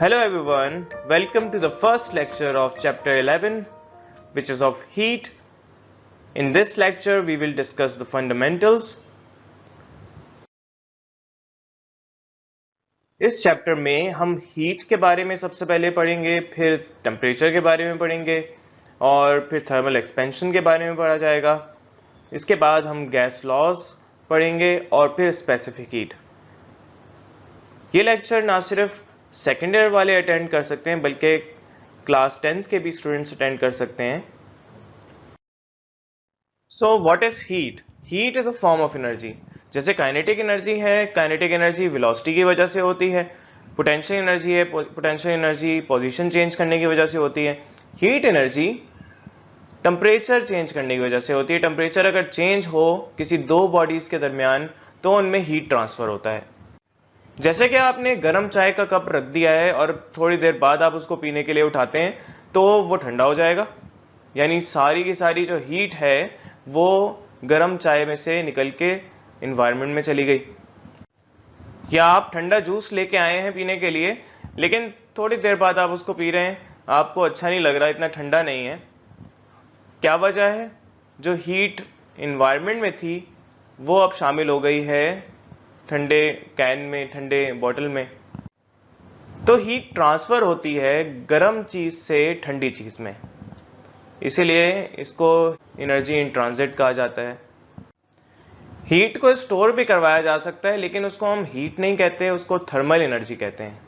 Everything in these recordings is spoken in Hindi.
Hello everyone, welcome to the first lecture of chapter 11, which is of heat. In this lecture, we will discuss the fundamentals. इस चैप्टर में हम हीट के बारे में सबसे पहले पढ़ेंगे, फिर टेम्परेचर के बारे में पढ़ेंगे और फिर थर्मल एक्सपेंशन के बारे में पढ़ा जाएगा। इसके बाद हम गैस लॉज पढ़ेंगे और फिर स्पेसिफिक हीट। ये लेक्चर ना सिर्फ सेकेंड ईयर वाले अटेंड कर सकते हैं बल्कि क्लास 10th के भी स्टूडेंट्स अटेंड कर सकते हैं। So what is heat? Heat is a form of energy. जैसे काइनेटिक एनर्जी है, काइनेटिक एनर्जी वेलोसिटी की वजह से होती है। पोटेंशियल एनर्जी है, पोटेंशियल एनर्जी पोजीशन चेंज करने की वजह से होती है। हीट एनर्जी टेम्परेचर चेंज करने की वजह से होती है। टेम्परेचर अगर चेंज हो किसी दो बॉडीज के दरमियान तो उनमें हीट ट्रांसफर होता है। जैसे कि आपने गर्म चाय का कप रख दिया है और थोड़ी देर बाद आप उसको पीने के लिए उठाते हैं तो वो ठंडा हो जाएगा, यानी सारी की सारी जो हीट है वो गर्म चाय में से निकल के एनवायरनमेंट में चली गई। या आप ठंडा जूस लेके आए हैं पीने के लिए, लेकिन थोड़ी देर बाद आप उसको पी रहे हैं, आपको अच्छा नहीं लग रहा, इतना ठंडा नहीं है। क्या वजह है? जो हीट एनवायरनमेंट में थी वो अब शामिल हो गई है ठंडे कैन में, ठंडे बॉटल में। तो हीट ट्रांसफर होती है गर्म चीज से ठंडी चीज में, इसीलिए इसको एनर्जी इन ट्रांजिट कहा जाता है। हीट को स्टोर भी करवाया जा सकता है, लेकिन उसको हम हीट नहीं कहते, उसको थर्मल एनर्जी कहते हैं।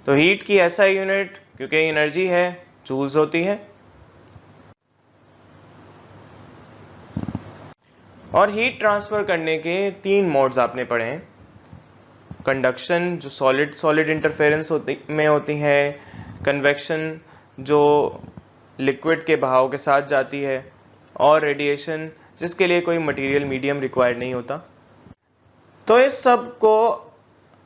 तो हीट की एसआई यूनिट, क्योंकि एनर्जी है, जूल्स होती है। और हीट ट्रांसफर करने के तीन मोड्स आपने पढ़े हैं। कंडक्शन जो सॉलिड सॉलिड इंटरफेरेंस में होती है, कन्वेक्शन जो लिक्विड के बहाव के साथ जाती है, और रेडिएशन जिसके लिए कोई मटेरियल मीडियम रिक्वायर्ड नहीं होता। तो इस सब को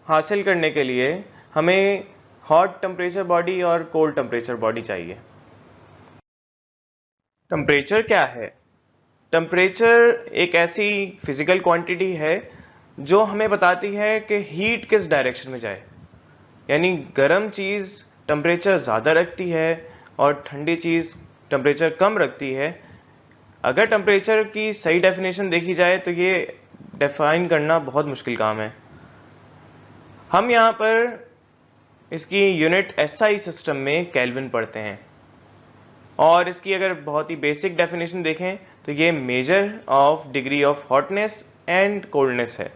हासिल करने के लिए हमें हॉट टेम्परेचर बॉडी और कोल्ड टेम्परेचर बॉडी चाहिए। टेम्परेचर क्या है? टेम्परेचर एक ऐसी फिजिकल क्वांटिटी है जो हमें बताती है कि हीट किस डायरेक्शन में जाए, यानी गर्म चीज टेम्परेचर ज्यादा रखती है और ठंडी चीज टेम्परेचर कम रखती है। अगर टेम्परेचर की सही डेफिनेशन देखी जाए तो ये डिफाइन करना बहुत मुश्किल काम है। हम यहाँ पर इसकी यूनिट एसआई सिस्टम में केल्विन पढ़ते हैं, और इसकी अगर बहुत ही बेसिक डेफिनेशन देखें तो ये measure of degree of hotness and coldness है।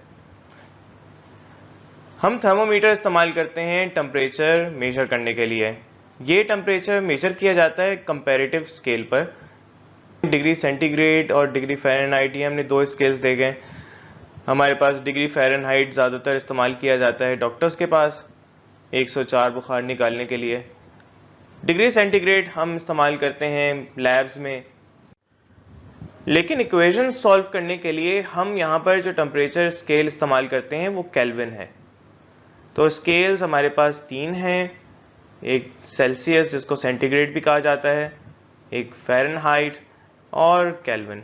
हम थर्मोमीटर इस्तेमाल करते हैं टेम्परेचर मेजर करने के लिए। ये टेम्परेचर मेजर किया जाता है कंपैरेटिव स्केल पर। डिग्री सेंटीग्रेड और डिग्री फ़ारेनहाइट, ये हमने दो स्केल्स देखे हैं। हमारे पास डिग्री फ़ारेनहाइट ज़्यादातर इस्तेमाल किया जाता है डॉक्टर्स के पास 104 बुखार निकालने के लिए। डिग्री सेंटीग्रेड हम इस्तेमाल करते हैं लैब्स में। लेकिन इक्वेशन सॉल्व करने के लिए हम यहाँ पर जो टेम्परेचर स्केल इस्तेमाल करते हैं वो केल्विन है। तो स्केल्स हमारे पास तीन हैं, एक सेल्सियस जिसको सेंटीग्रेड भी कहा जाता है, एक फ़ारेनहाइट और केल्विन।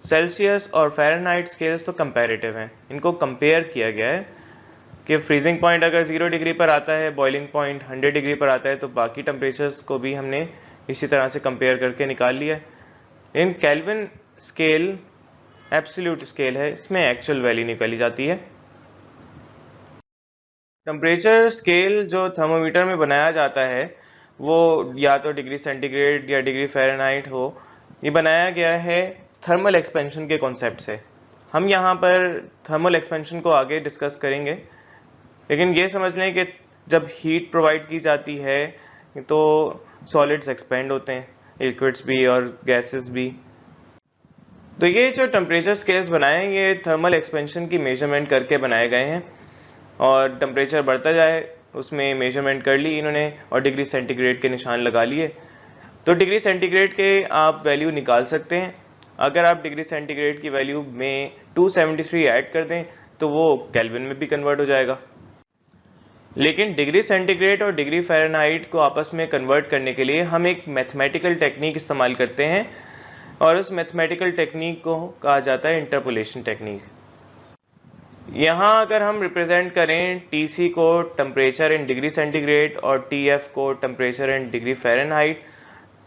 सेल्सियस और फ़ारेनहाइट स्केल्स तो कंपैरेटिव हैं, इनको कंपेयर किया गया है कि फ्रीजिंग पॉइंट अगर 0 डिग्री पर आता है, बॉइलिंग पॉइंट 100 डिग्री पर आता है, तो बाकी टेम्परेचर्स को भी हमने इसी तरह से कंपेयर करके निकाल लिया है। इन केल्विन स्केल एब्सोल्यूट स्केल है, इसमें एक्चुअल वैल्यू निकाली जाती है। टेम्परेचर स्केल जो थर्मोमीटर में बनाया जाता है वो या तो डिग्री सेंटीग्रेड या डिग्री फ़ारेनहाइट हो, ये बनाया गया है थर्मल एक्सपेंशन के कॉन्सेप्ट से। हम यहाँ पर थर्मल एक्सपेंशन को आगे डिस्कस करेंगे, लेकिन ये समझ लें कि जब हीट प्रोवाइड की जाती है तो सॉलिड्स एक्सपेंड होते हैं, लिक्विड्स भी और गैसेस भी। तो ये जो टेम्परेचर स्केल्स बनाए हैं ये थर्मल एक्सपेंशन की मेजरमेंट करके बनाए गए हैं, और टेम्परेचर बढ़ता जाए उसमें मेजरमेंट कर ली इन्होंने और डिग्री सेंटीग्रेड के निशान लगा लिए। तो डिग्री सेंटीग्रेड के आप वैल्यू निकाल सकते हैं। अगर आप डिग्री सेंटीग्रेड की वैल्यू में 273 ऐड कर दें तो वो केल्विन में भी कन्वर्ट हो जाएगा। लेकिन डिग्री सेंटीग्रेड और डिग्री फ़ारेनहाइट को आपस में कन्वर्ट करने के लिए हम एक मैथमेटिकल टेक्निक इस्तेमाल करते हैं, और उस मैथमेटिकल टेक्निक को कहा जाता है इंटरपोलेशन टेक्निक। यहाँ अगर हम रिप्रेजेंट करें TC को टेम्परेचर इन डिग्री सेंटीग्रेड और TF को टेम्परेचर इन डिग्री फ़ारेनहाइट,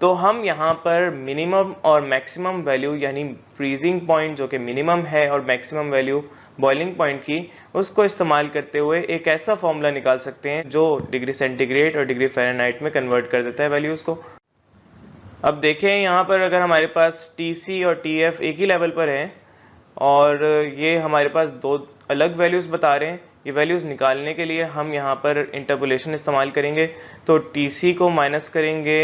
तो हम यहाँ पर मिनिमम और मैक्सिमम वैल्यू यानी फ्रीजिंग पॉइंट जो कि मिनिमम है और मैक्सिमम वैल्यू बॉइलिंग पॉइंट की, उसको इस्तेमाल करते हुए एक ऐसा फॉर्मूला निकाल सकते हैं जो डिग्री सेंटीग्रेड और डिग्री फ़ारेनहाइट में कन्वर्ट कर देता है वैल्यूज़ को। अब देखें यहाँ पर अगर हमारे पास TC और TF एक ही लेवल पर हैं और ये हमारे पास दो अलग वैल्यूज़ बता रहे हैं, ये वैल्यूज़ निकालने के लिए हम यहाँ पर इंटरपोलेशन इस्तेमाल करेंगे। तो TC को माइनस करेंगे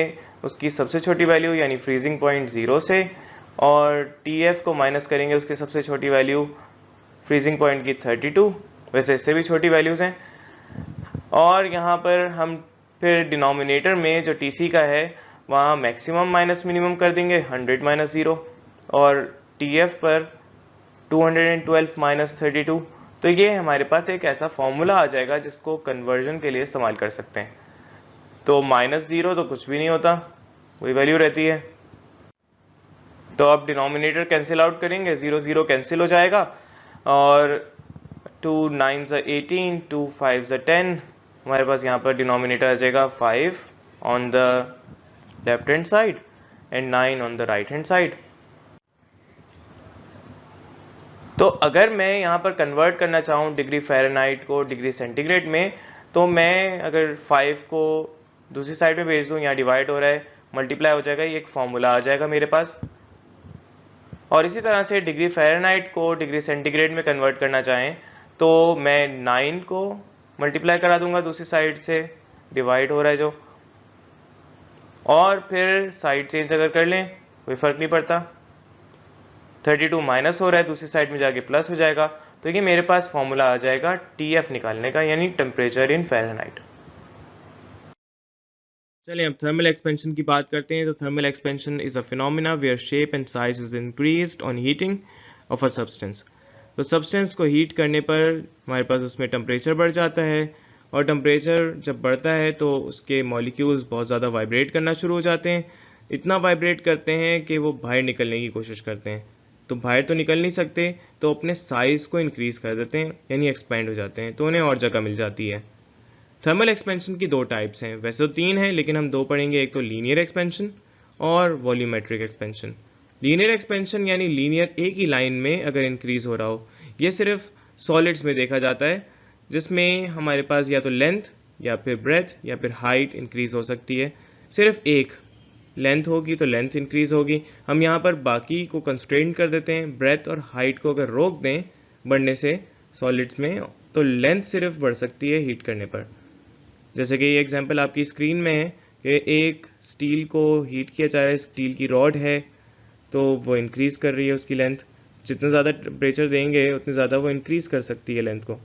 उसकी सबसे छोटी वैल्यू यानी फ्रीजिंग पॉइंट 0 से, और TF को माइनस करेंगे उसकी सबसे छोटी वैल्यू फ्रीजिंग पॉइंट की 32, वैसे इससे भी छोटी वैल्यूज़ हैं। और यहाँ पर हम फिर डिनोमिनेटर में जो TC का है वहाँ मैक्सिमम माइनस मिनिमम कर देंगे 100 माइनस 0, और TF पर 212 माइनस 32। तो ये हमारे पास एक ऐसा फॉर्मूला आ जाएगा जिसको कन्वर्जन के लिए इस्तेमाल कर सकते हैं। तो माइनस 0 तो कुछ भी नहीं होता, वही वैल्यू रहती है। तो अब डिनोमिनेटर कैंसिल आउट करेंगे, 0 0 कैंसिल हो जाएगा, और 2 9 18, 2 5 10, हमारे पास यहाँ पर डिनोमिनेटर आ जाएगा 5 on the left hand side and 9 on the right hand side. तो अगर मैं यहाँ पर कन्वर्ट करना चाहूँ डिग्री फ़ारेनहाइट को डिग्री सेंटीग्रेड में, तो मैं अगर 5 को दूसरी साइड में भेज दूँ, यहाँ डिवाइड हो रहा है, मल्टीप्लाई हो जाएगा, ये एक फॉर्मूला आ जाएगा मेरे पास। और इसी तरह से डिग्री फ़ारेनहाइट को डिग्री सेंटीग्रेड में कन्वर्ट करना चाहें तो मैं 9 को मल्टीप्लाई करा दूंगा दूसरी साइड से, डिवाइड हो रहा है जो, और फिर साइड चेंज अगर कर लें कोई फ़र्क नहीं पड़ता, 32 माइनस हो रहा है दूसरी साइड में जाके प्लस हो जाएगा। तो ये मेरे पास फॉर्मूला आ जाएगा TF निकालने का, यानी टेम्परेचर इन फ़ारेनहाइट। चलिए अब थर्मल एक्सपेंशन की बात करते हैं। तो thermal expansion is a phenomena where shape and size is increased on heating of a substance. तो सब्सटेंस को हीट करने पर हमारे पास उसमें टेम्परेचर बढ़ जाता है, और टेम्परेचर जब बढ़ता है तो उसके मॉलिक्यूल्स बहुत ज़्यादा वाइब्रेट करना शुरू हो जाते हैं। इतना वाइब्रेट करते हैं कि वो बाहर निकलने की कोशिश करते हैं। तो बाहर तो निकल नहीं सकते, तो अपने साइज़ को इंक्रीज़ कर देते हैं, यानी एक्सपेंड हो जाते हैं, तो उन्हें और जगह मिल जाती है। थर्मल एक्सपेंशन की दो टाइप्स हैं, वैसे तो तीन हैं लेकिन हम दो पढ़ेंगे, एक तो लीनियर एक्सपेंशन और वॉल्यूमेट्रिक एक्सपेंशन। लीनियर एक्सपेंशन यानी लीनियर एक ही लाइन में अगर इंक्रीज हो रहा हो, ये सिर्फ सॉलिड्स में देखा जाता है, जिसमें हमारे पास या तो लेंथ या फिर ब्रेथ या फिर हाइट इंक्रीज हो सकती है। सिर्फ एक लेंथ होगी तो लेंथ इंक्रीज होगी। हम यहाँ पर बाकी को कंस्ट्रेंट कर देते हैं, ब्रेथ और हाइट को अगर रोक दें बढ़ने से सॉलिड्स में, तो लेंथ सिर्फ बढ़ सकती है हीट करने पर। जैसे कि ये एग्जांपल आपकी स्क्रीन में है कि एक स्टील को हीट किया जा रहा है, स्टील की रॉड है, तो वो इंक्रीज कर रही है उसकी लेंथ। जितना ज़्यादा टेम्परेचर देंगे उतनी ज़्यादा वो इंक्रीज कर सकती है लेंथ को।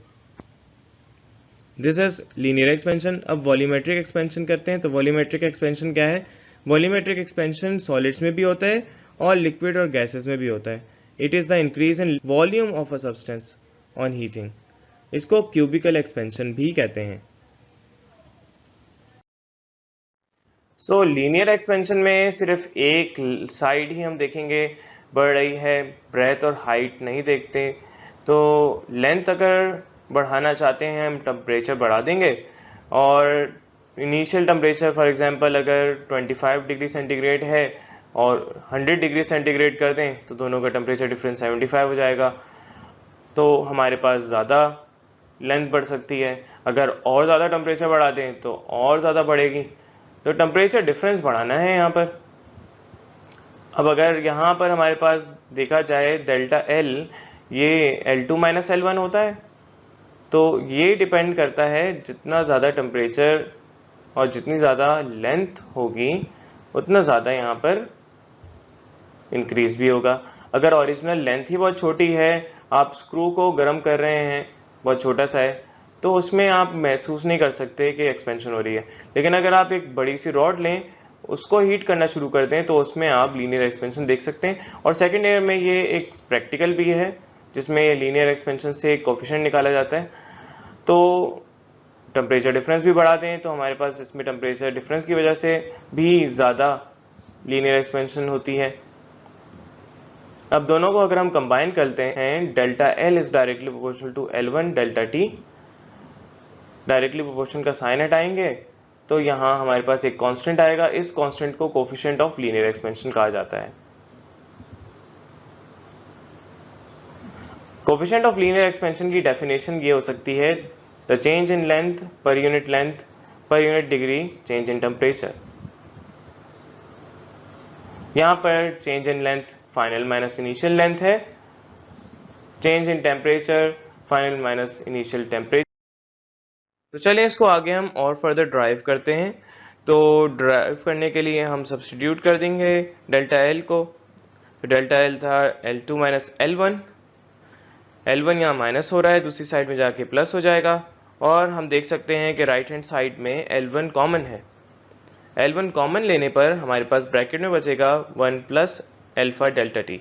This is linear expansion. अब वॉल्यूमेट्रिक एक्सपेंशन करते हैं। तो वॉल्यूमेट्रिक एक्सपेंशन क्या है? वॉल्यूमेट्रिक एक्सपेंशन सॉलिड्स में भी होता है और लिक्विड और गैसेस में भी होता है। It is the increase in volume of a substance on heating. इसको क्यूबिकल एक्सपेंशन भी कहते हैं। सो लीनियर एक्सपेंशन में सिर्फ एक साइड ही हम देखेंगे बढ़ रही है, ब्रेथ और हाइट नहीं देखते। तो लेंथ अगर बढ़ाना चाहते हैं हम टेम्परेचर बढ़ा देंगे, और इनिशियल टेम्परेचर फॉर एग्जांपल अगर 25 डिग्री सेंटीग्रेड है और 100 डिग्री सेंटीग्रेड कर दें तो दोनों का टेम्परेचर डिफरेंस 75 हो जाएगा। तो हमारे पास ज़्यादा लेंथ बढ़ सकती है। अगर और ज़्यादा टेम्परेचर बढ़ा दें तो और ज़्यादा बढ़ेगी। तो टेम्परेचर डिफरेंस बढ़ाना है यहाँ पर। अब अगर यहाँ पर हमारे पास देखा जाए डेल्टा L, ये L2 माइनस L1 होता है। तो ये डिपेंड करता है जितना ज़्यादा टेम्परेचर और जितनी ज़्यादा लेंथ होगी उतना ज़्यादा यहाँ पर इंक्रीज भी होगा। अगर ओरिजिनल लेंथ ही बहुत छोटी है, आप स्क्रू को गर्म कर रहे हैं, बहुत छोटा सा है, तो उसमें आप महसूस नहीं कर सकते कि एक्सपेंशन हो रही है। लेकिन अगर आप एक बड़ी सी रॉड लें, उसको हीट करना शुरू कर दें, तो उसमें आप लीनियर एक्सपेंशन देख सकते हैं। और सेकेंड ईयर में ये एक प्रैक्टिकल भी है जिसमें लीनियर एक्सपेंशन से कोफिशिएंट निकाला जाता है। तो टेम्परेचर डिफरेंस भी बढ़ा दें तो हमारे पास इसमें टेम्परेचर डिफरेंस की वजह से भी ज़्यादा लीनियर एक्सपेंशन होती है। अब दोनों को अगर हम कंबाइन करते हैं, delta L is directly proportional to L1 delta T, directly proportional का साइन हटाएंगे तो यहाँ हमारे पास एक कांस्टेंट आएगा। इस कांस्टेंट को कोफिशिएंट ऑफ लीनियर एक्सपेंशन कहा जाता है। कोफिशिएंट ऑफ लीनियर एक्सपेंशन की डेफिनेशन ये हो सकती है, the change in length per unit degree change in temperature. यहाँ पर change in length final minus initial length है, change in temperature final minus initial temperature. तो चलिए इसको आगे हम और फर्दर ड्राइव करते हैं। तो ड्राइव करने के लिए हम सब्स्टिट्यूट कर देंगे डेल्टा एल को। तो डेल्टा एल था L2 माइनस L1, L1 यहाँ माइनस हो रहा है, दूसरी साइड में जाके प्लस हो जाएगा। और हम देख सकते हैं कि राइट हैंड साइड में L1 कॉमन है। L1 कॉमन लेने पर हमारे पास ब्रैकेट में बचेगा 1 प्लस अल्फा डेल्टा टी।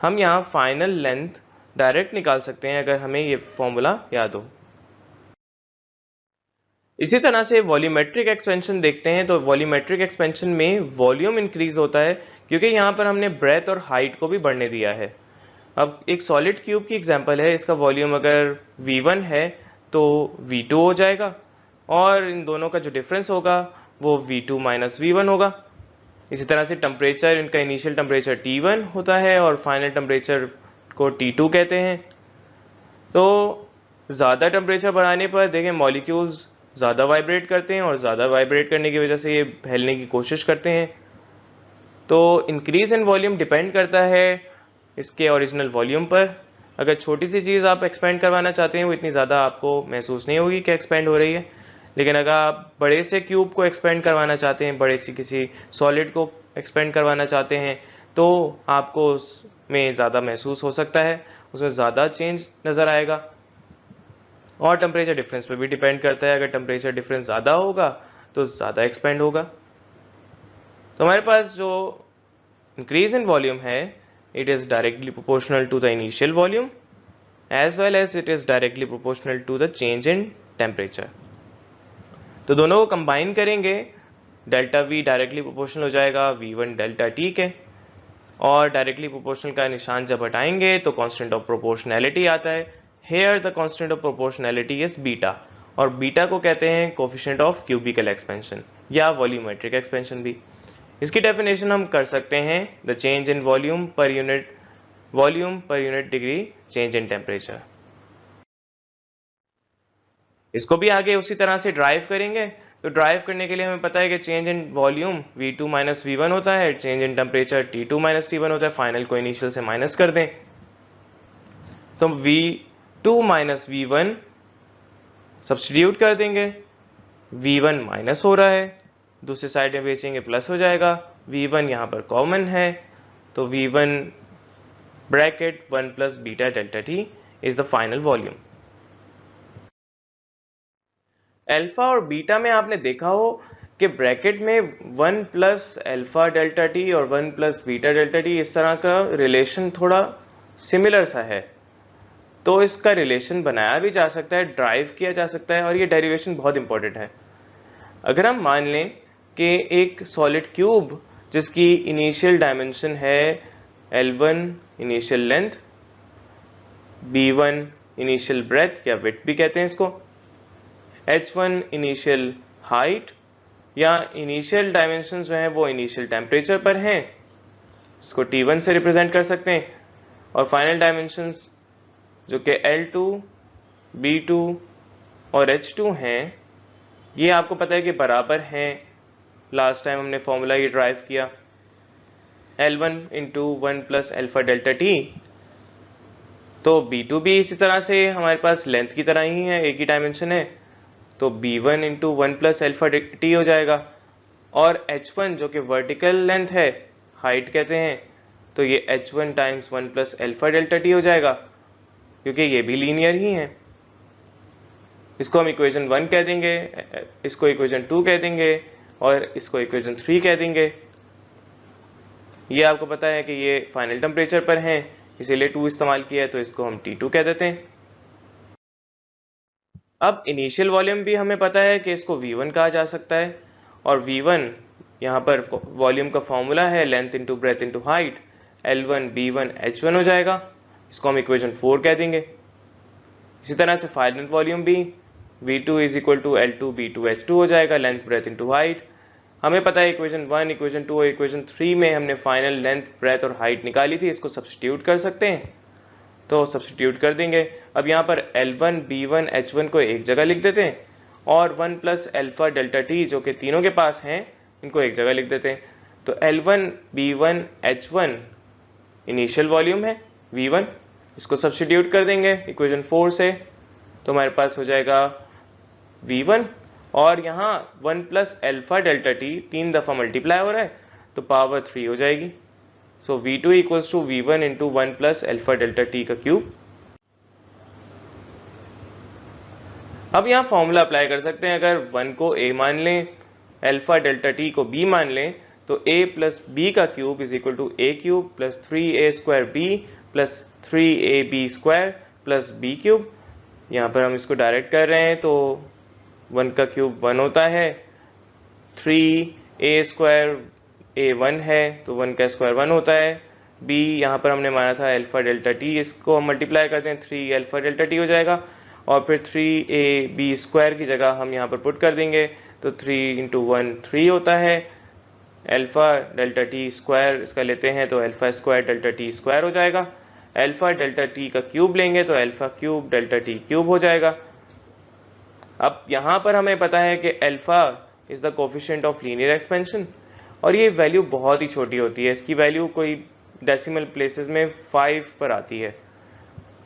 हम यहाँ फाइनल लेंथ डायरेक्ट निकाल सकते हैं अगर हमें ये फॉर्मूला याद हो। इसी तरह से वॉल्यूमेट्रिक एक्सपेंशन देखते हैं। तो वॉल्यूमेट्रिक एक्सपेंशन में वॉल्यूम इंक्रीज होता है क्योंकि यहाँ पर हमने ब्रेथ और हाइट को भी बढ़ने दिया है। अब एक सॉलिड क्यूब की एग्जांपल है, इसका वॉल्यूम अगर V1 है तो V2 हो जाएगा और इन दोनों का जो डिफरेंस होगा वो V2 माइनस V1 होगा। इसी तरह से टेम्परेचर, इनका इनिशियल टेम्परेचर T1 होता है और फाइनल टेम्परेचर को T2 कहते हैं। तो ज़्यादा टेम्परेचर बढ़ाने पर देखें मॉलिक्यूल्स ज़्यादा वाइब्रेट करते हैं और ज़्यादा वाइब्रेट करने की वजह से ये फैलने की कोशिश करते हैं। तो इंक्रीज इन वॉल्यूम डिपेंड करता है इसके ओरिजिनल वॉल्यूम पर। अगर छोटी सी चीज़ आप एक्सपेंड करवाना चाहते हैं वो इतनी ज़्यादा आपको महसूस नहीं होगी कि एक्सपेंड हो रही है, लेकिन अगर आप बड़े से क्यूब को एक्सपेंड करवाना चाहते हैं, बड़े सी किसी सॉलिड को एक्सपेंड करवाना चाहते हैं तो आपको उसमें ज़्यादा महसूस हो सकता है, उसमें ज़्यादा चेंज नज़र आएगा। और टेम्परेचर डिफरेंस पे भी डिपेंड करता है, अगर टेम्परेचर डिफरेंस ज़्यादा होगा तो ज़्यादा एक्सपेंड होगा। तो हमारे पास जो इंक्रीज इन वॉल्यूम है, it is directly proportional to the initial volume as well as it is directly proportional to the change in temperature. तो दोनों को कंबाइन करेंगे, डेल्टा V डायरेक्टली प्रोपोर्शनल हो जाएगा V1 डेल्टा टी के, और डायरेक्टली प्रोपोर्शनल का निशान जब हटाएंगे तो कांस्टेंट ऑफ प्रोपोर्शनैलिटी आता है। Here the constant of proportionality is beta, और बीटा को कहते हैं कोफिशिएंट ऑफ क्यूबिकल एक्सपेंशन या वॉल्यूमेट्रिक एक्सपेंशन भी। इसकी डेफिनेशन हम कर सकते हैं, the change in volume per unit degree change in temperature. इसको भी आगे उसी तरह से ड्राइव करेंगे। तो ड्राइव करने के लिए हमें पता है कि change in volume V2 minus V1 होता है, change in temperature T2 minus T1 होता है। फाइनल को इनिशियल से माइनस कर दें तो V2 माइनस V1 सब्स्टिट्यूट कर देंगे, V1 माइनस हो रहा है, दूसरी साइड में बेचेंगे प्लस हो जाएगा। V1 यहाँ पर कॉमन है तो V1 bracket 1 plus beta delta T is the final volume. Alpha और बीटा में आपने देखा हो कि ब्रैकेट में 1 प्लस अल्फा डेल्टा टी और 1 प्लस बीटा डेल्टा टी, इस तरह का रिलेशन थोड़ा सिमिलर सा है। तो इसका रिलेशन बनाया भी जा सकता है, ड्राइव किया जा सकता है, और ये डेरिवेशन बहुत इंपॉर्टेंट है। अगर हम मान लें कि एक सॉलिड क्यूब जिसकी इनिशियल डायमेंशन है L1 initial length, B1 initial breadth या विड्थ भी कहते हैं इसको, H1 इनिशियल हाइट या इनिशियल डायमेंशन जो है वो इनिशियल टेम्परेचर पर हैं, इसको T1 से रिप्रेजेंट कर सकते हैं, और फाइनल डायमेंशंस जो कि L2, B2 और H2 हैं, ये आपको पता है कि बराबर हैं। लास्ट टाइम हमने फॉर्मूला ये ड्राइव किया, L1 into 1 plus alpha delta T. तो B2 भी इसी तरह से हमारे पास लेंथ की तरह ही है, एक ही डायमेंशन है, तो B1 into 1 plus alpha T हो जाएगा। और H1 जो कि वर्टिकल लेंथ है, हाइट कहते हैं, तो ये H1 times 1 plus alpha delta T हो जाएगा, क्योंकि ये भी लीनियर ही हैं। इसको हम इक्वेशन 1 कह देंगे, इसको इक्वेशन 2 कह देंगे और इसको इक्वेशन 3 कह देंगे। ये आपको पता है कि ये फाइनल टेम्परेचर पर हैं, इसीलिए 2 इस्तेमाल किया है, तो इसको हम T2 कह देते हैं। अब इनिशियल वॉल्यूम भी हमें पता है कि इसको V1 कहा जा सकता है, और V1 यहाँ पर वॉल्यूम का फॉर्मूला है length into breadth into height. L1 B1 H1 हो जाएगा, इसको हम इक्वेशन 4 कह देंगे। इसी तरह से फाइनल वॉल्यूम भी V2 is equal to L2 B2 H2 हो जाएगा, लेंथ ब्रेथ इनटू हाइट। हमें पता है इक्वेशन 1, इक्वेशन 2 और इक्वेशन 3 में हमने फाइनल लेंथ ब्रेथ और हाइट निकाली थी, इसको सब्स्टिट्यूट कर सकते हैं, तो सब्स्टिट्यूट कर देंगे। अब यहाँ पर L1 B1 H1 को एक जगह लिख देते हैं और 1 प्लस अल्फा डेल्टा टी जो कि तीनों के पास हैं इनको एक जगह लिख देते हैं। तो L1 B1 H1 initial volume है V1, इसको सब्स्टिट्यूट कर देंगे इक्वेशन 4 से, तो हमारे पास हो जाएगा V1 और यहाँ 1 प्लस अल्फा डेल्टा टी 3 दफा मल्टीप्लाई हो रहा है तो पावर 3 हो जाएगी। So V2 equals to V1 into 1 plus alpha delta T का क्यूब। अब यहाँ फॉर्मूला अप्लाई कर सकते हैं, अगर 1 को A मान लें, अल्फा डेल्टा टी को B मान लें, तो A प्लस बी का cube is equal to A cube plus 3A square B plus 3AB square plus B cube. यहाँ पर हम इसको डायरेक्ट कर रहे हैं तो 1 का क्यूब 1 होता है, 3A स्क्वायर A1 है तो 1 का स्क्वायर 1 होता है, B यहाँ पर हमने माना था अल्फा डेल्टा टी, इसको हम मल्टीप्लाई करते हैं 3 अल्फा डेल्टा टी हो जाएगा और फिर 3AB स्क्वायर की जगह हम यहाँ पर पुट कर देंगे तो 3 इंटू 1 3 होता है, अल्फा डेल्टा टी स्क्वायर इसका लेते हैं तो alpha square delta T square हो जाएगा, अल्फा डेल्टा टी का क्यूब लेंगे तो alpha cube delta T cube हो जाएगा। अब यहाँ पर हमें पता है कि alpha is the coefficient of linear expansion और ये वैल्यू बहुत ही छोटी होती है, इसकी वैल्यू कोई डेसिमल प्लेसेस में 5 पर आती है।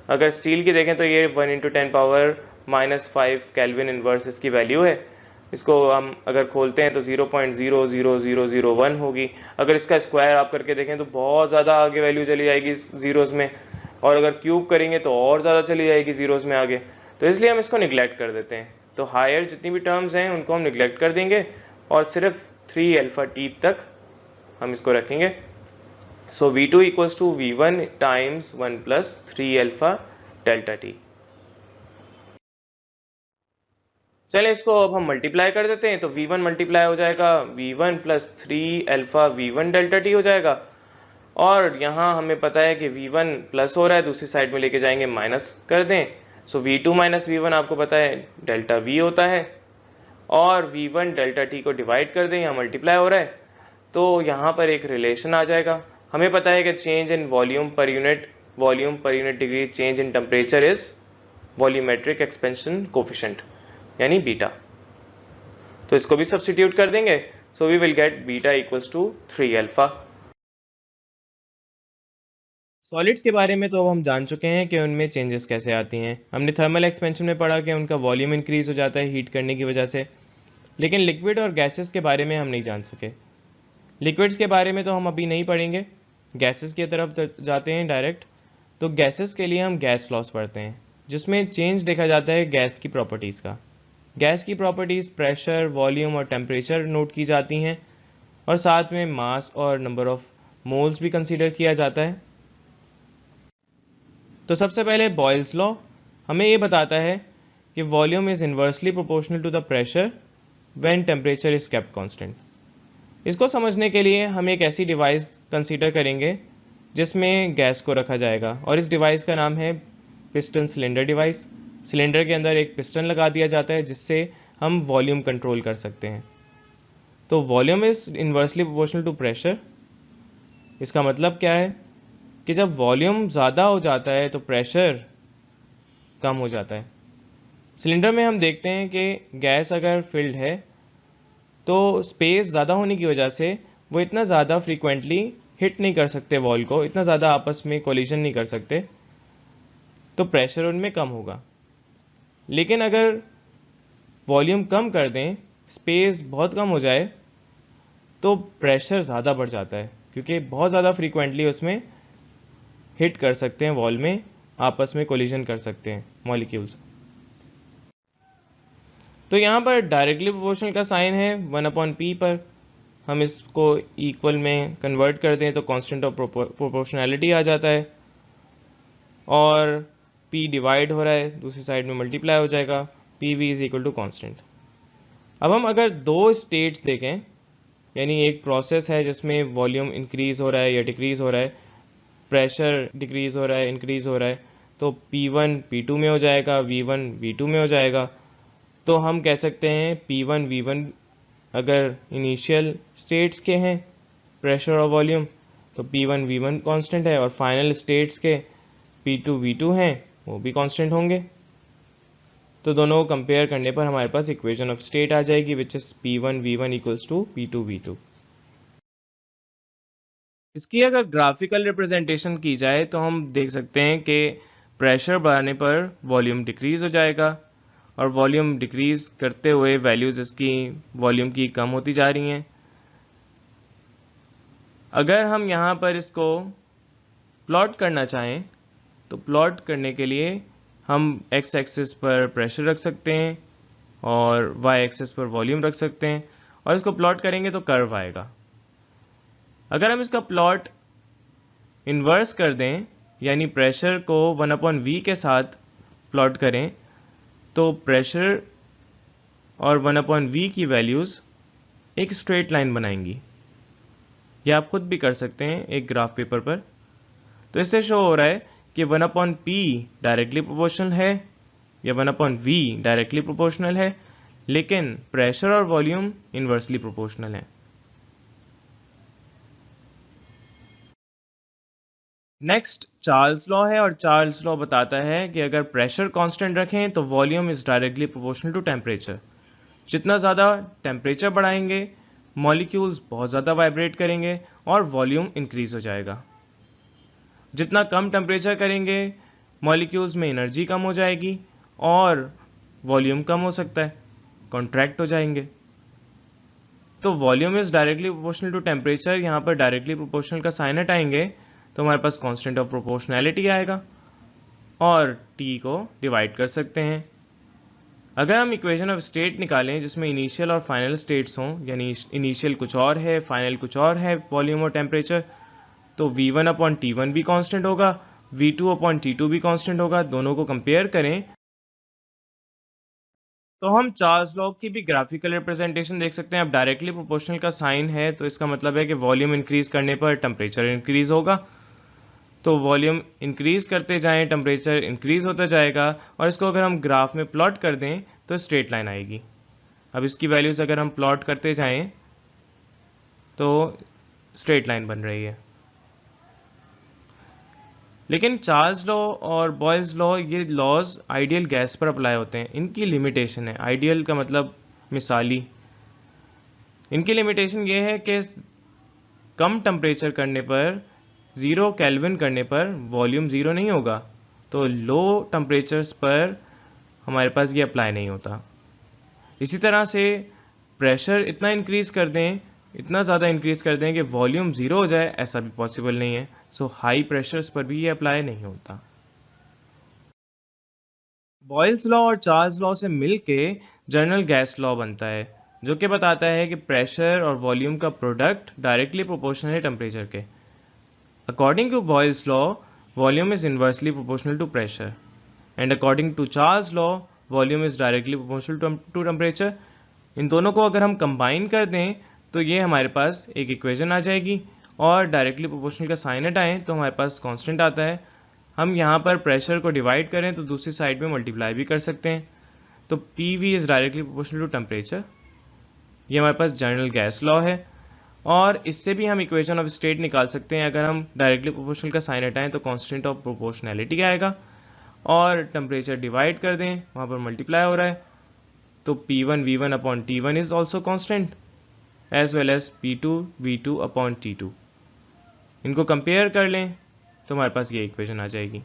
अगर स्टील की देखें तो ये 1 इंटू 10 पावर -5 केल्विन इनवर्स इसकी वैल्यू है, इसको हम अगर खोलते हैं तो 0.00001 होगी। अगर इसका स्क्वायर आप करके देखें तो बहुत ज़्यादा आगे वैल्यू चली जाएगी जीरोज़ में, और अगर क्यूब करेंगे तो और ज़्यादा चली जाएगी जीरोज़ में आगे, तो इसलिए हम इसको निगलेक्ट कर देते हैं। तो हायर जितनी भी टर्म्स हैं उनको हम निगलेक्ट कर देंगे और सिर्फ 3 अल्फा टी तक हम इसको रखेंगे। So V2 equals to V1 times 1 plus 3 alpha delta T. चलें इसको अब हम मल्टीप्लाई कर देते हैं, तो V1 मल्टीप्लाई हो जाएगा V1 plus 3 alpha V1 delta T हो जाएगा, और यहाँ हमें पता है कि V1 प्लस हो रहा है, दूसरी साइड में लेके जाएंगे माइनस कर दें, सो V2 माइनस V1 आपको पता है डेल्टा V होता है, और V1 डेल्टा टी को डिवाइड कर दें, यहाँ मल्टीप्लाई हो रहा है तो यहाँ पर एक रिलेशन आ जाएगा। हमें पता है कि change in volume per unit degree change in temperature is volumetric expansion coefficient यानी बीटा, तो इसको भी सब्स्टिट्यूट कर देंगे, so we will get beta equals to 3 alpha. Solids के बारे में तो अब हम जान चुके हैं कि उनमें चेंजेस कैसे आती हैं। हमने थर्मल एक्सपेंशन में पढ़ा कि उनका वॉल्यूम इंक्रीज हो जाता है हीट करने की वजह से, लेकिन लिक्विड और गैसेस के बारे में हम नहीं जान सके। लिक्विड्स के बारे में तो हम अभी नहीं पढ़ेंगे, गैसेस की तरफ जाते हैं डायरेक्ट। तो गैसेस के लिए हम गैस लॉस पढ़ते हैं, जिसमें चेंज देखा जाता है गैस की प्रॉपर्टीज़ का। गैस की प्रॉपर्टीज़ प्रेशर, वॉल्यूम और टेम्परेचर नोट की जाती हैं, और साथ में मास और नंबर ऑफ मोल्स भी कंसीडर किया जाता है। तो सबसे पहले बॉयल्स लॉ हमें ये बताता है कि volume is inversely proportional to the pressure when temperature is kept constant. इसको समझने के लिए हम एक ऐसी डिवाइस कंसीडर करेंगे जिसमें गैस को रखा जाएगा, और इस डिवाइस का नाम है पिस्टन सिलेंडर डिवाइस। सिलेंडर के अंदर एक पिस्टन लगा दिया जाता है जिससे हम वॉल्यूम कंट्रोल कर सकते हैं। तो volume is inversely proportional to pressure. इसका मतलब क्या है कि जब वॉल्यूम ज़्यादा हो जाता है तो प्रेशर कम हो जाता है। सिलेंडर में हम देखते हैं कि गैस अगर फिल्ड है तो स्पेस ज़्यादा होने की वजह से वो इतना ज़्यादा फ्रीक्वेंटली हिट नहीं कर सकते वॉल को, इतना ज़्यादा आपस में कोलिजन नहीं कर सकते, तो प्रेशर उनमें कम होगा। लेकिन अगर वॉल्यूम कम कर दें, स्पेस बहुत कम हो जाए, तो प्रेशर ज़्यादा बढ़ जाता है, क्योंकि बहुत ज़्यादा फ्रीक्वेंटली उसमें हिट कर सकते हैं, वॉल में आपस में कोलिजन कर सकते हैं मॉलिक्यूल्स। तो यहाँ पर डायरेक्टली प्रोपोर्शनल का साइन है 1/p पर, हम इसको इक्वल में कन्वर्ट कर दें तो कांस्टेंट ऑफ प्रोपोर्शनैलिटी आ जाता है, और p डिवाइड हो रहा है, दूसरी साइड में मल्टीप्लाई हो जाएगा, pv is equal to constant. अब हम अगर दो स्टेट्स देखें, यानी एक प्रोसेस है जिसमें वॉल्यूम इंक्रीज हो रहा है या डिक्रीज हो रहा है, प्रेशर डिक्रीज हो रहा है, इंक्रीज हो रहा है, तो P1 P2 में हो जाएगा, V1 V2 में हो जाएगा। तो हम कह सकते हैं P1 V1 अगर इनिशियल स्टेट्स के हैं प्रेशर और वॉल्यूम तो P1 V1 कांस्टेंट है, और फाइनल स्टेट्स के P2 V2 हैं वो भी कांस्टेंट होंगे। तो दोनों को कंपेयर करने पर हमारे पास इक्वेशन ऑफ स्टेट आ जाएगी which is P1 V1 equals to P2 V2। इसकी अगर ग्राफिकल रिप्रेजेंटेशन की जाए तो हम देख सकते हैं कि प्रेशर बढ़ाने पर वॉल्यूम डिक्रीज हो जाएगा, और वॉल्यूम डिक्रीज करते हुए वैल्यूज इसकी वॉल्यूम की कम होती जा रही हैं। अगर हम यहाँ पर इसको प्लॉट करना चाहें तो प्लॉट करने के लिए हम एक्स एक्सिस पर प्रेशर रख सकते हैं और वाई एक्सिस पर वॉल्यूम रख सकते हैं, और इसको प्लॉट करेंगे तो कर्व आएगा। अगर हम इसका प्लॉट इन्वर्स कर दें, यानी प्रेशर को 1/v के साथ प्लॉट करें, तो प्रेशर और 1/v की वैल्यूज़ एक स्ट्रेट लाइन बनाएंगी। यह आप खुद भी कर सकते हैं एक ग्राफ पेपर पर। तो इससे शो हो रहा है कि 1/p डायरेक्टली प्रोपोर्शनल है या 1/v डायरेक्टली प्रोपोर्शनल है, लेकिन प्रेशर और वॉल्यूम इन्वर्सली प्रोपोर्शनल है। नेक्स्ट चार्ल्स लॉ है, और चार्ल्स लॉ बताता है कि अगर प्रेशर कांस्टेंट रखें तो volume is directly proportional to temperature. जितना ज़्यादा टेम्परेचर बढ़ाएंगे मॉलिक्यूल्स बहुत ज़्यादा वाइब्रेट करेंगे और वॉल्यूम इंक्रीज हो जाएगा। जितना कम टेम्परेचर करेंगे मॉलिक्यूल्स में एनर्जी कम हो जाएगी और वॉल्यूम कम हो सकता है, कॉन्ट्रैक्ट हो जाएंगे। तो volume is directly proportional to temperature, यहाँ पर डायरेक्टली प्रोपोर्शनल का साइन हटाएंगे तो हमारे पास कांस्टेंट ऑफ प्रोपोर्शनैलिटी आएगा और t को डिवाइड कर सकते हैं। अगर हम इक्वेशन ऑफ स्टेट निकालें जिसमें इनिशियल और फाइनल स्टेट्स हों, यानी इनिशियल कुछ और है फाइनल कुछ और है वॉल्यूम और टेम्परेचर, तो V1/T1 भी कांस्टेंट होगा, V2/T2 भी कांस्टेंट होगा। दोनों को कंपेयर करें तो हम चार्ल्स लॉ की भी ग्राफिकल रिप्रेजेंटेशन देख सकते हैं। अब डायरेक्टली प्रोपोर्शनल का साइन है तो इसका मतलब है कि वॉल्यूम इंक्रीज करने पर टेम्परेचर इंक्रीज होगा, तो वॉल्यूम इंक्रीज करते जाएं टेम्परेचर इंक्रीज होता जाएगा, और इसको अगर हम ग्राफ में प्लॉट कर दें तो स्ट्रेट लाइन आएगी। अब इसकी वैल्यूज अगर हम प्लॉट करते जाएं तो स्ट्रेट लाइन बन रही है। लेकिन चार्ल्स लॉ और बॉयल्स लॉ ये लॉज आइडियल गैस पर अप्लाई होते हैं, इनकी लिमिटेशन है। आइडियल का मतलब मिसाली। इनकी लिमिटेशन ये है कि कम टेम्परेचर करने पर 0 केल्विन करने पर वॉल्यूम 0 नहीं होगा, तो लो टेम्परेचर्स पर हमारे पास ये अप्लाई नहीं होता। इसी तरह से प्रेशर इतना इंक्रीज कर दें, इतना ज़्यादा इंक्रीज कर दें कि वॉल्यूम 0 हो जाए, ऐसा भी पॉसिबल नहीं है। सो हाई प्रेशर्स पर भी ये अप्लाई नहीं होता। बॉयल्स लॉ और चार्ल्स लॉ से मिलके जनरल गैस लॉ बनता है, जो कि बताता है कि प्रेशर और वॉल्यूम का प्रोडक्ट डायरेक्टली प्रोपोर्शनल है टेम्परेचर के। According to Boyle's law, volume is inversely proportional to pressure, and according to Charles' law, volume is directly proportional to temperature. इन दोनों को अगर हम कंबाइन कर दें तो ये हमारे पास एक इक्वेशन आ जाएगी, और डायरेक्टली प्रोपोर्शनल का साइन हटाएं तो हमारे पास कांस्टेंट आता है। हम यहाँ पर प्रेशर को डिवाइड करें तो दूसरी साइड में मल्टीप्लाई भी कर सकते हैं, तो PV is directly proportional to temperature. ये हमारे पास जनरल गैस लॉ है, और इससे भी हम इक्वेशन ऑफ स्टेट निकाल सकते हैं। अगर हम डायरेक्टली प्रोपोर्शनल का साइन हटाएं तो कांस्टेंट ऑफ प्रोपोर्शनैलिटी आएगा, और टेम्परेचर डिवाइड कर दें वहाँ पर मल्टीप्लाई हो रहा है, तो P1 V1/T1 is also constant as well as P2 V2/T2। इनको कंपेयर कर लें तो हमारे पास ये इक्वेशन आ जाएगी।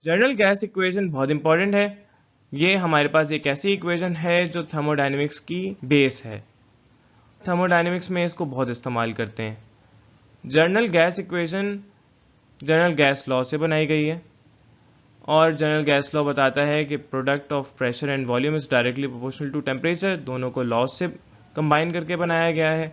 जनरल गैस इक्वेशन बहुत इंपॉर्टेंट है। ये हमारे पास एक ऐसी इक्वेशन है जो थर्मोडायनेमिक्स की बेस है। थर्मोडायनेमिक्स में इसको बहुत इस्तेमाल करते हैं। General gas equation general gas law से बनाई गई है, और जनरल गैस लॉ बताता है कि product of pressure and volume is directly proportional to temperature. दोनों को लॉ से कंबाइन करके बनाया गया है।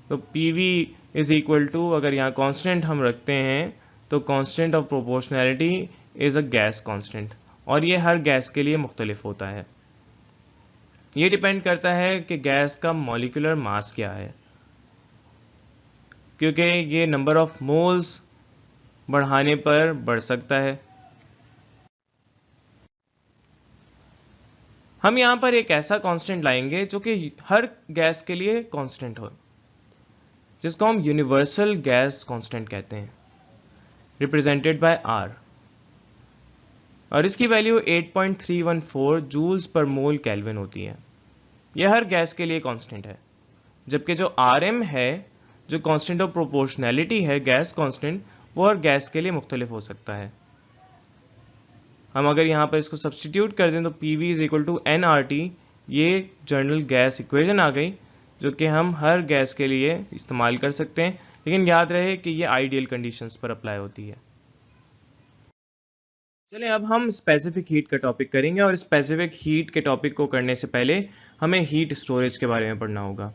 तो PV इज इक्वल टू, अगर यहाँ कांस्टेंट हम रखते हैं तो constant of proportionality is a gas constant, और ये हर गैस के लिए मुख्तलिफ होता है। ये डिपेंड करता है कि गैस का मॉलिक्यूलर मास क्या है। क्योंकि ये नंबर ऑफ मोल्स बढ़ाने पर बढ़ सकता है। हम यहाँ पर एक ऐसा कांस्टेंट लाएंगे जो कि हर गैस के लिए कांस्टेंट हो, जिसको हम यूनिवर्सल गैस कांस्टेंट कहते हैं, रिप्रेजेंटेड बाय आर, और इसकी वैल्यू 8.314 जूल्स पर मोल केल्विन होती है। यह हर गैस के लिए कांस्टेंट है, जबकि जो आर एम है, जो कांस्टेंट ऑफ प्रोपोर्शनैलिटी है, गैस कांस्टेंट, वो हर गैस के लिए मुख्तलिफ हो सकता है। हम अगर यहाँ पर इसको सब्सटीट्यूट कर दें तो PV is equal to nRT, ये जनरल गैस इक्वेशन आ गई, जो कि हम हर गैस के लिए इस्तेमाल कर सकते हैं, लेकिन याद रहे कि ये आइडियल कंडीशंस पर अप्लाई होती है। चलिए अब हम स्पेसिफिक हीट का टॉपिक करेंगे, और स्पेसिफिक हीट के टॉपिक को करने से पहले हमें हीट स्टोरेज के बारे में पढ़ना होगा।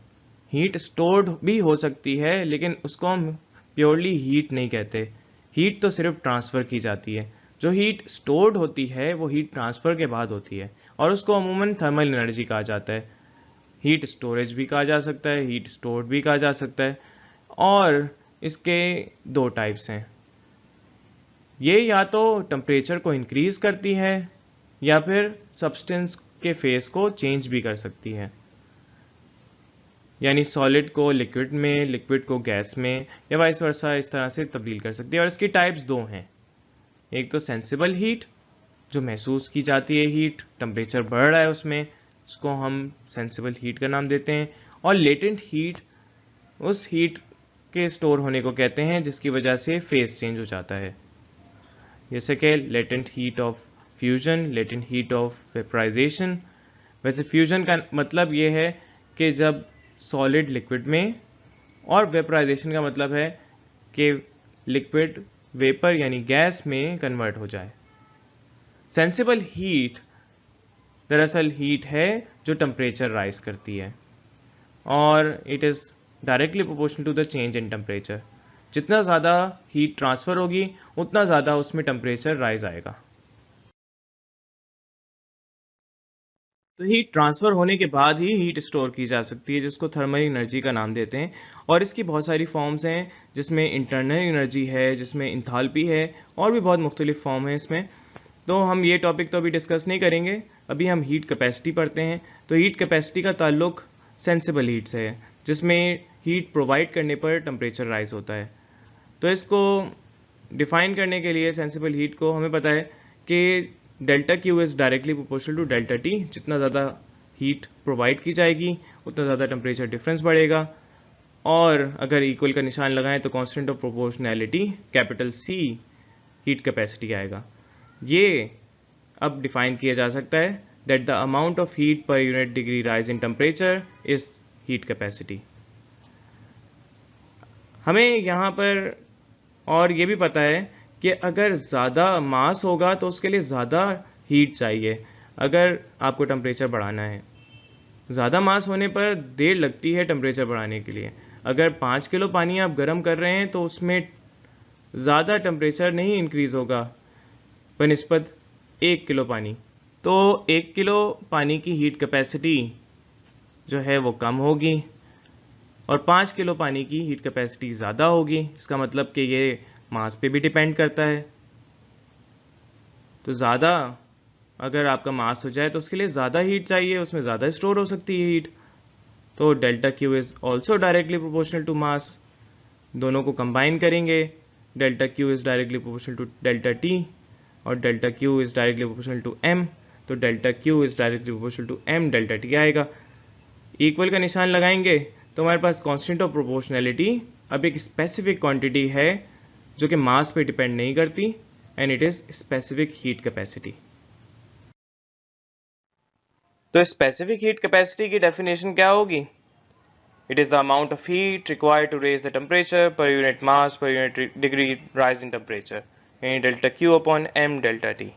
हीट स्टोर्ड भी हो सकती है, लेकिन उसको हम प्योरली हीट नहीं कहते। हीट तो सिर्फ ट्रांसफ़र की जाती है। जो हीट स्टोर्ड होती है वो हीट ट्रांसफ़र के बाद होती है, और उसको अमूमन थर्मल एनर्जी कहा जाता है। हीट स्टोरेज भी कहा जा सकता है, हीट स्टोर्ड भी कहा जा सकता है, और इसके दो टाइप्स हैं। ये या तो टेम्परेचर को इंक्रीज करती है, या फिर सब्सटेंस के फेस को चेंज भी कर सकती है, यानी सॉलिड को लिक्विड में, लिक्विड को गैस में, या वाइस वर्सा इस तरह से तब्दील कर सकती है। और इसकी टाइप्स दो हैं, एक तो सेंसिबल हीट, जो महसूस की जाती है हीट, टेम्परेचर बढ़ रहा है उसमें, उसको हम सेंसिबल हीट का नाम देते हैं। और लेटेंट हीट, उस हीट के स्टोर होने को कहते हैं जिसकी वजह से फेस चेंज हो जाता है, जैसे कि latent heat of fusion, latent heat of vaporisation. वैसे फ्यूजन का मतलब ये है कि जब सॉलिड लिक्विड में, और वेपराइजेशन का मतलब है कि लिक्विड वेपर यानी गैस में कन्वर्ट हो जाए। सेंसिबल हीट दरअसल हीट है जो टेम्परेचर राइज करती है, और it is directly proportional to the change in temperature. जितना ज़्यादा हीट ट्रांसफ़र होगी उतना ज़्यादा उसमें टेम्परेचर राइज आएगा। तो हीट ट्रांसफ़र होने के बाद ही हीट स्टोर की जा सकती है, जिसको थर्मल एनर्जी का नाम देते हैं। और इसकी बहुत सारी फॉर्म्स हैं, जिसमें इंटरनल एनर्जी है, जिसमें इंथाल्पी है, और भी बहुत मुख्तलिफ फॉर्म है इसमें। तो हम ये टॉपिक तो अभी डिस्कस नहीं करेंगे, अभी हम हीट कैपेसिटी पढ़ते हैं। तो हीट कैपेसिटी का ताल्लुक सेंसिबल हीट से है, जिसमें हीट प्रोवाइड करने पर टेम्परेचर राइज होता है। तो इसको डिफाइन करने के लिए सेंसिबल हीट को हमें पता है कि delta Q is directly proportional to delta T. जितना ज़्यादा हीट प्रोवाइड की जाएगी उतना ज़्यादा टेम्परेचर डिफरेंस बढ़ेगा, और अगर इक्वल का निशान लगाएं तो constant of proportionality capital C heat capacity आएगा। ये अब डिफाइन किया जा सकता है that the amount of heat पर unit degree rise in temperature is heat capacity. हमें यहाँ पर और ये भी पता है कि अगर ज़्यादा मास होगा तो उसके लिए ज़्यादा हीट चाहिए। अगर आपको टेम्परेचर बढ़ाना है, ज़्यादा मास होने पर देर लगती है टेम्परेचर बढ़ाने के लिए। अगर 5 किलो पानी आप गर्म कर रहे हैं तो उसमें ज़्यादा टेम्परेचर नहीं इंक्रीज़ होगा बनिस्बत 1 किलो पानी। तो 1 किलो पानी की हीट कैपेसिटी जो है वो कम होगी, और 5 किलो पानी की हीट कैपेसिटी ज़्यादा होगी। इसका मतलब कि ये मास पे भी डिपेंड करता है। तो ज़्यादा अगर आपका मास हो जाए तो उसके लिए ज़्यादा हीट चाहिए, उसमें ज़्यादा स्टोर हो सकती है हीट। तो delta Q is also directly proportional to mass. दोनों को कंबाइन करेंगे, delta Q is directly proportional to delta T, और delta Q is directly proportional to M. तो delta Q is directly proportional to M delta T आएगा। इक्वल का निशान लगाएंगे तो हमारे पास कांस्टेंट ऑफ प्रोपोर्शनैलिटी अब एक स्पेसिफिक क्वांटिटी है जो कि मास पे डिपेंड नहीं करती, and it is specific heat capacity. तो स्पेसिफिक हीट कैपेसिटी की डेफिनेशन क्या होगी? It is the amount of heat required to raise the temperature per unit mass per unit degree rise in temperature, यानी delta Q upon M delta T.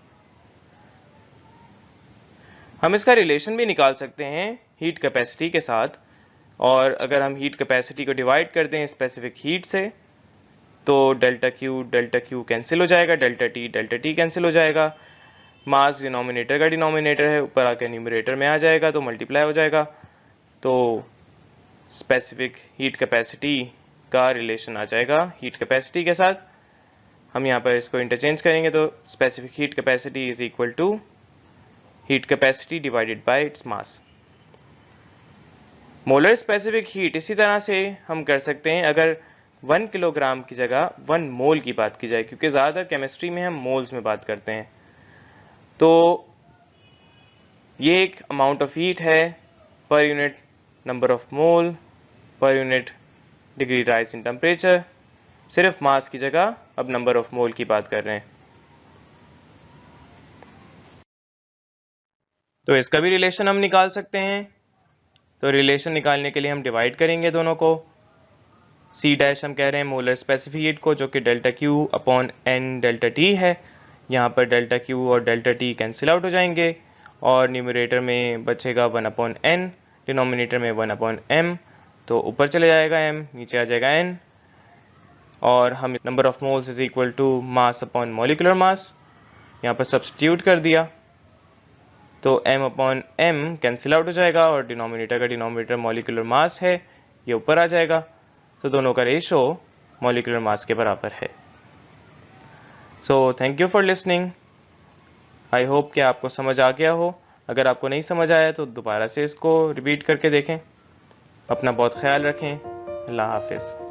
हम इसका रिलेशन भी निकाल सकते हैं हीट कैपेसिटी के साथ, और अगर हम हीट कैपेसिटी को डिवाइड कर दें स्पेसिफिक हीट से तो डेल्टा क्यू कैंसिल हो जाएगा, डेल्टा टी कैंसिल हो जाएगा। मास डिनोमिनेटर का डिनोमिनेटर है, ऊपर आकर न्यूमरेटर में आ जाएगा तो मल्टीप्लाई हो जाएगा। तो स्पेसिफिक हीट कैपेसिटी का रिलेशन आ जाएगा हीट कैपेसिटी के साथ। हम यहाँ पर इसको इंटरचेंज करेंगे तो specific heat capacity is equal to heat capacity divided by its mass. Molar specific heat इसी तरह से हम कर सकते हैं अगर 1 किलोग्राम की जगह 1 मोल की बात की जाए, क्योंकि ज़्यादातर केमिस्ट्री में हम मोल्स में बात करते हैं। तो ये एक अमाउंट ऑफ हीट है per unit number of mole पर unit degree rise in temperature. सिर्फ मास की जगह अब नंबर ऑफ मोल की बात कर रहे हैं। तो इसका भी रिलेशन हम निकाल सकते हैं। तो रिलेशन निकालने के लिए हम डिवाइड करेंगे दोनों को। सी डैश हम कह रहे हैं मोलर स्पेसिफिक हीट को, जो कि delta Q upon n delta T है। यहाँ पर डेल्टा क्यू और डेल्टा टी कैंसिल आउट हो जाएंगे और न्यूमरेटर में बचेगा 1 अपॉन एन, डिनोमिनेटर में 1 अपॉन एम। तो ऊपर चले जाएगा m, नीचे आ जाएगा n, और हम number of moles is equal to mass upon molecular mass यहाँ पर सब्स्टिट्यूट कर दिया तो m upon m cancel out हो जाएगा और डिनोमिनेटर का डिनोमिनेटर मॉलिक्यूलर मास है, ये ऊपर आ जाएगा। तो दोनों का रेशो मॉलिक्यूलर मास के बराबर है। So thank you for listening. I hope कि आपको समझ आ गया हो। अगर आपको नहीं समझ आया तो दोबारा से इसको रिपीट करके देखें। अपना बहुत ख्याल रखें। अल्लाह हाफिज़।